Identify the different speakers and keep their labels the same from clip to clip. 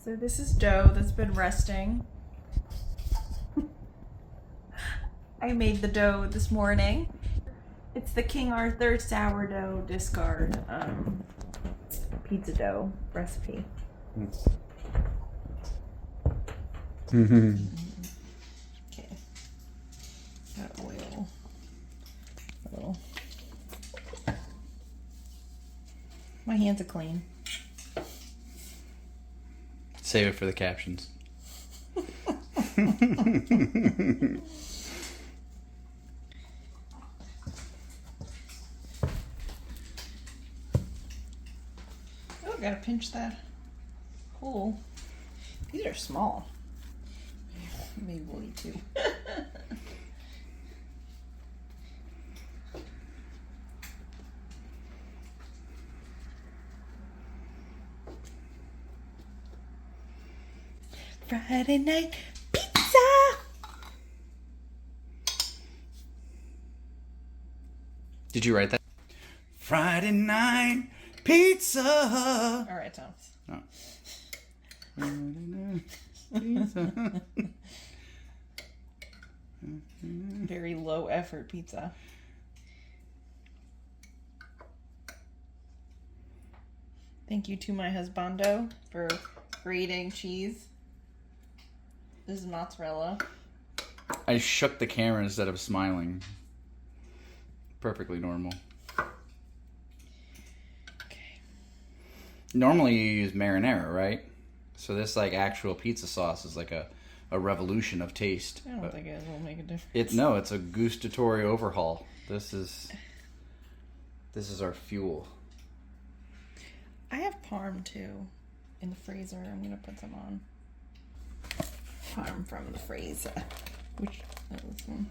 Speaker 1: So this is dough that's been resting. I made the dough this morning. It's the King Arthur sourdough discard pizza dough recipe. Okay. Got oil. A little. My hands are clean.
Speaker 2: Save it for the captions.
Speaker 1: Oh, gotta pinch that hole. These are small. Maybe we'll eat two. Friday night pizza.
Speaker 2: Did you write that? Friday night pizza.
Speaker 1: All right, Thomas.
Speaker 2: Oh. Friday night pizza.
Speaker 1: Very low effort pizza. Thank you to my husbando for grating cheese. This is mozzarella.
Speaker 2: I shook the camera instead of smiling. Perfectly normal.
Speaker 1: Okay.
Speaker 2: Normally you use marinara, right? So this like actual pizza sauce is like a revolution of taste.
Speaker 1: I don't think it will make a difference.
Speaker 2: It's a gustatory overhaul. This is our fuel.
Speaker 1: I have parm too in the freezer. I'm gonna put some on. Parm from the freezer. Which this one?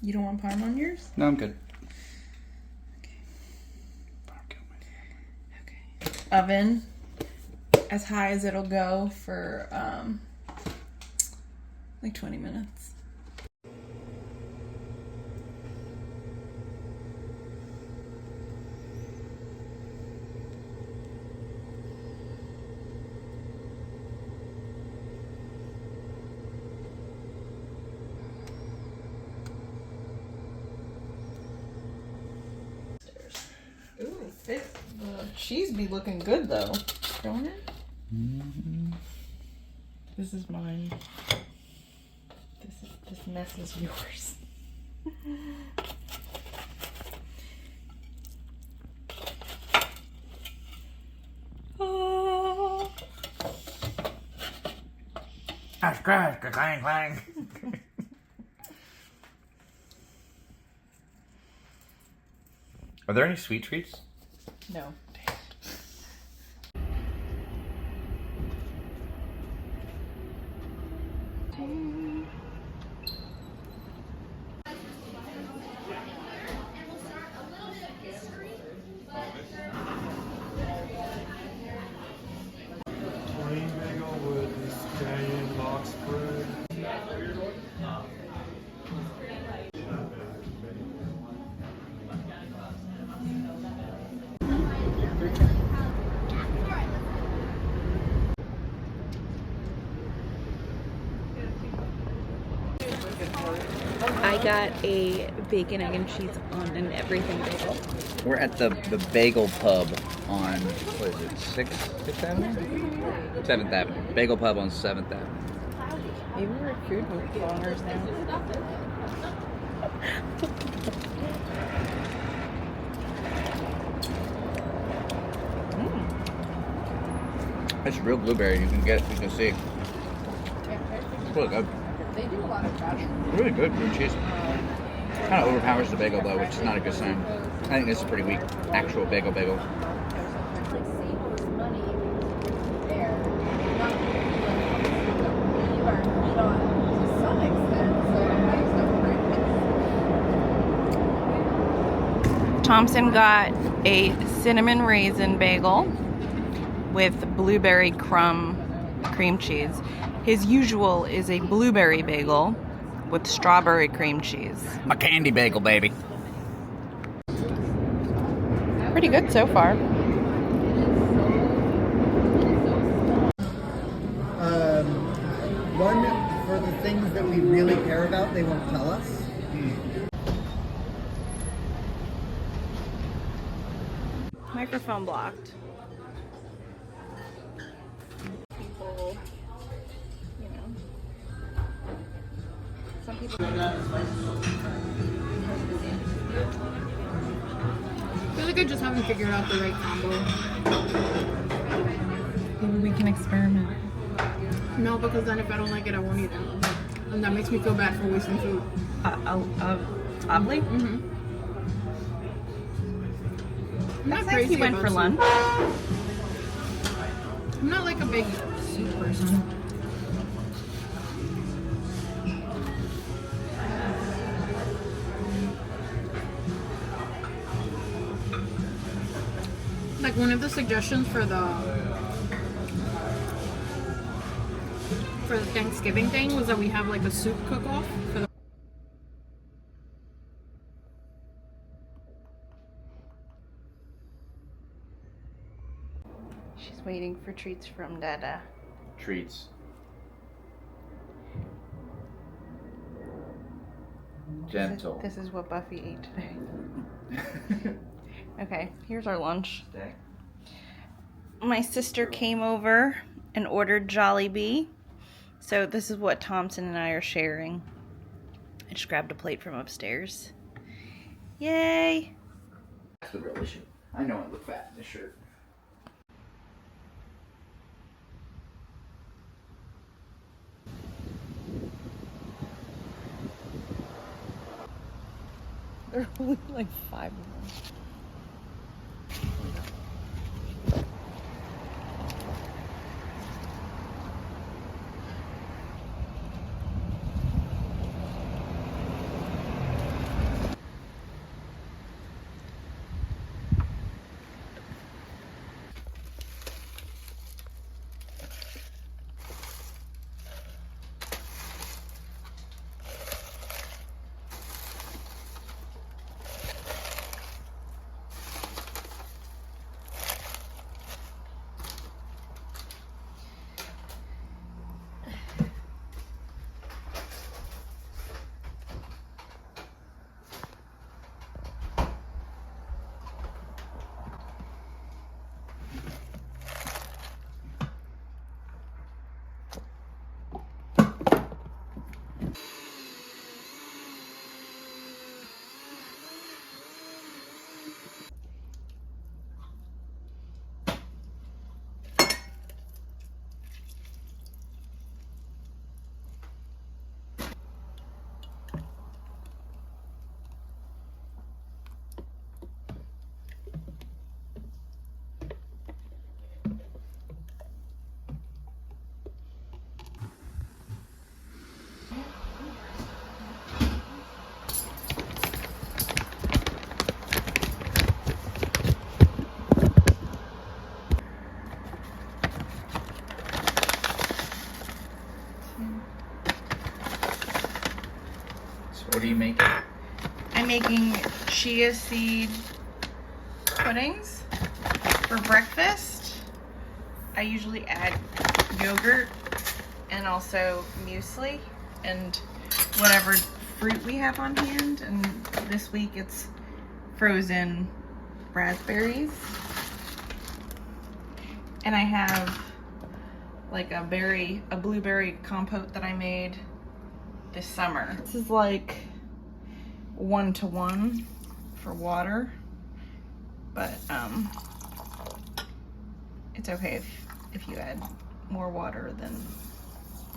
Speaker 1: You don't want parm on yours?
Speaker 2: No, I'm good.
Speaker 1: Okay. Oven as high as it'll go for like 20 minutes. Ooh, the cheese be looking good though, don't it?
Speaker 2: Mm-hmm.
Speaker 1: This is mine. This mess is yours. Oh.
Speaker 2: Crash, crash, clang, clang. Are there any sweet treats?
Speaker 1: No.
Speaker 3: Plain bagel with Italian box bread.
Speaker 1: I got a bacon, egg, and cheese on an everything bagel.
Speaker 2: We're at the Bagel Pub on, what is it, 6th Avenue? 7th Avenue. Bagel Pub on 7th Avenue.
Speaker 1: Maybe we're food bloggers now.
Speaker 2: It's real blueberry. You can see. It's really good.
Speaker 1: They do a lot of trash.
Speaker 2: Really good blue cheese. Kind of overpowers the bagel though, which is not a good sign. I think this is pretty weak. Actual bagel.
Speaker 1: Thompson got a cinnamon raisin bagel with blueberry crumb cream cheese. His usual is a blueberry bagel with strawberry cream cheese.
Speaker 2: My candy bagel, baby.
Speaker 1: Pretty good so far.
Speaker 4: we really care about, they won't tell us.
Speaker 1: Microphone blocked. People, you know, some people.
Speaker 5: I feel like I just haven't figured out the right combo.
Speaker 1: Maybe we can experiment.
Speaker 5: No, because then if I don't like it, I won't eat it. And that makes me feel bad for wasting food.
Speaker 1: Oddly?
Speaker 5: Mm-hmm. I'm
Speaker 1: That's
Speaker 5: not
Speaker 1: nice
Speaker 5: crazy
Speaker 1: you went
Speaker 5: about
Speaker 1: for
Speaker 5: soup.
Speaker 1: lunch.
Speaker 5: I'm not like a big soup person. Like one of the suggestions for the Thanksgiving thing was that we have like a soup cook-off for the
Speaker 1: She's waiting for treats from Dada.
Speaker 2: Treats. Gentle.
Speaker 1: This is what Buffy ate today. Okay, here's our lunch.
Speaker 2: Dang.
Speaker 1: My sister came over and ordered Jollibee. So this is what Thompson and I are sharing. I just grabbed a plate from upstairs. Yay!
Speaker 2: That's the real issue. I know I look fat in this shirt.
Speaker 1: There are only like 5 of them.
Speaker 2: So what are you making?
Speaker 1: I'm making chia seed puddings for breakfast. I usually add yogurt and also muesli and whatever fruit we have on hand. And this week it's frozen raspberries. And I have like a blueberry compote that I made this summer. This is like 1-to-1 for water, but it's okay if you add more water than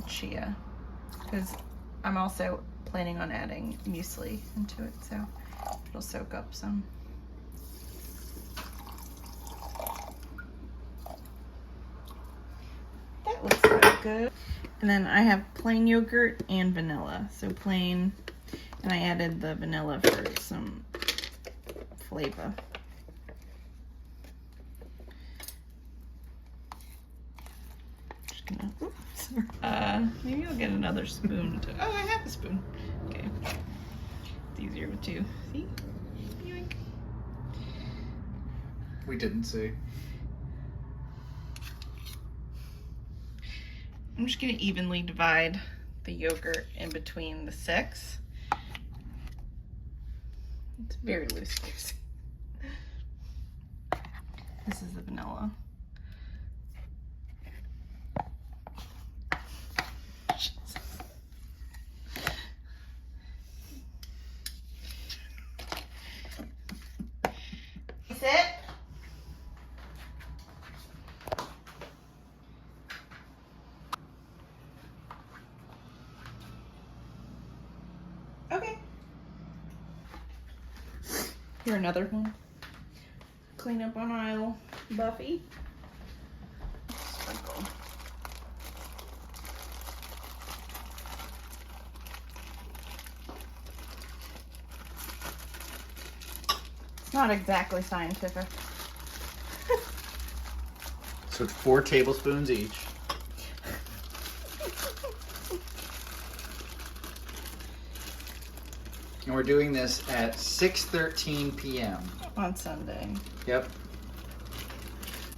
Speaker 1: chia, because I'm also planning on adding muesli into it, so it'll soak up some. That looks pretty good. And then I have plain yogurt and vanilla. So plain, and I added the vanilla for some flavor. Just gonna, oops, maybe I'll get another spoon to, oh, I have a spoon. Okay, it's easier with two. See? Yoink.
Speaker 2: We didn't see.
Speaker 1: I'm just gonna evenly divide the yogurt in between the 6. It's very loose. This is the vanilla. Sit. Okay. Here, another one. Clean up on aisle, Buffy. Sprinkle. It's not exactly scientific.
Speaker 2: So it's 4 tablespoons each. And we're doing this at 6:13 p.m.
Speaker 1: On Sunday.
Speaker 2: Yep.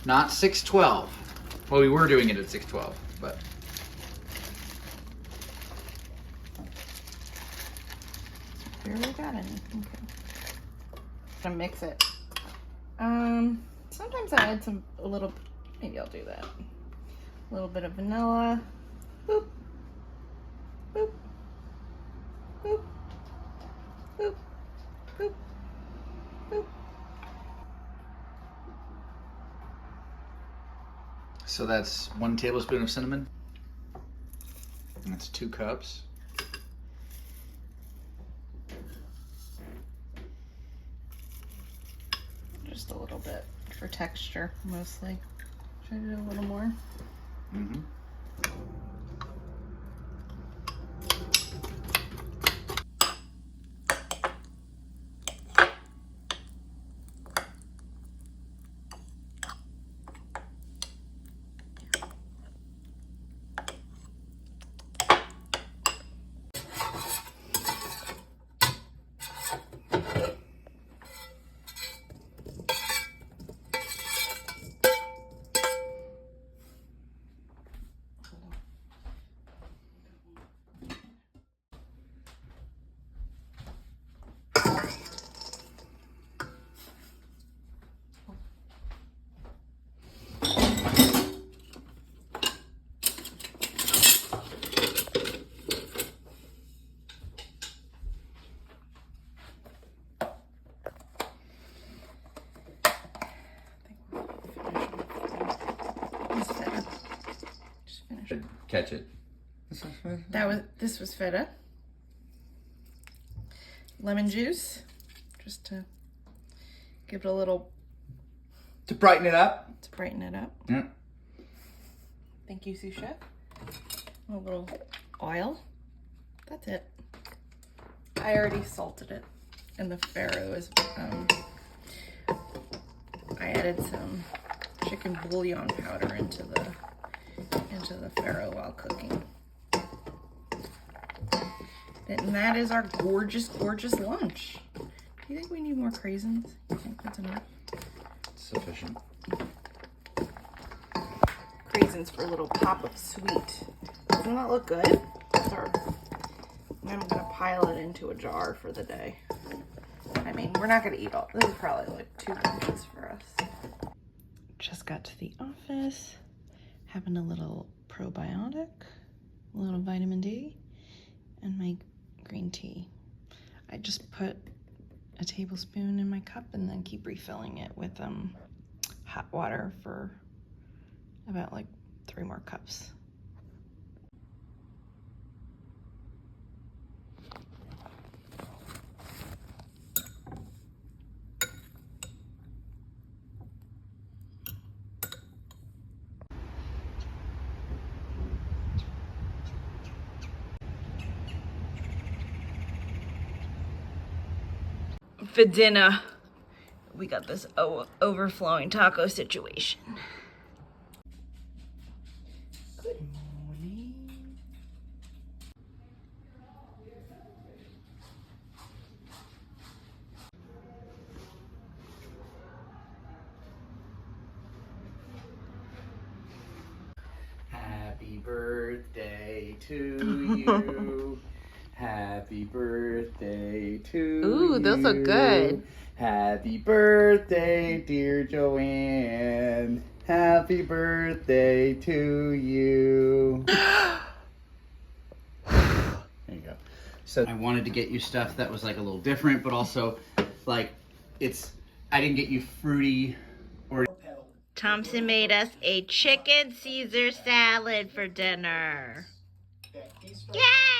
Speaker 2: Not 6:12. Well, we were doing it at 6:12, but
Speaker 1: Barely got any. Okay. Gonna mix it. Sometimes I add a little. Maybe I'll do that. A little bit of vanilla. Boop. Boop. Boop. Boop. Boop. Boop.
Speaker 2: so that's 1 tablespoon of cinnamon. And that's 2 cups.
Speaker 1: Just a little bit for texture, mostly. Should I do a little more?
Speaker 2: Mm-hmm. Catch it.
Speaker 1: This was feta. Lemon juice, just to give it a little,
Speaker 2: To brighten it up.
Speaker 1: to brighten it up.
Speaker 2: Yeah.
Speaker 1: Thank you, sous chef. A little oil. That's it. I already salted it. And the farro is, I added some chicken bouillon powder into the farro while cooking. And that is our gorgeous, gorgeous lunch. Do you think we need more craisins? You think that's enough?
Speaker 2: Sufficient.
Speaker 1: Craisins for a little pop of sweet. Doesn't that look good? And I'm gonna pile it into a jar for the day. I mean, we're not gonna eat all. This is probably like 2 lunches for us. Just got to the office, having a little probiotic, a little vitamin D, and my green tea. I just put a tablespoon in my cup and then keep refilling it with hot water for about like 3 more cups. For dinner, we got this overflowing taco situation. Good morning.
Speaker 2: Happy birthday to you. Happy birthday to you.
Speaker 1: Ooh, those look good.
Speaker 2: Happy birthday, dear Joanne. Happy birthday to you. There you go. So I wanted to get you stuff that was like a little different, but also like I didn't get you fruity or.
Speaker 1: Thompson made us a chicken Caesar salad for dinner. Yay!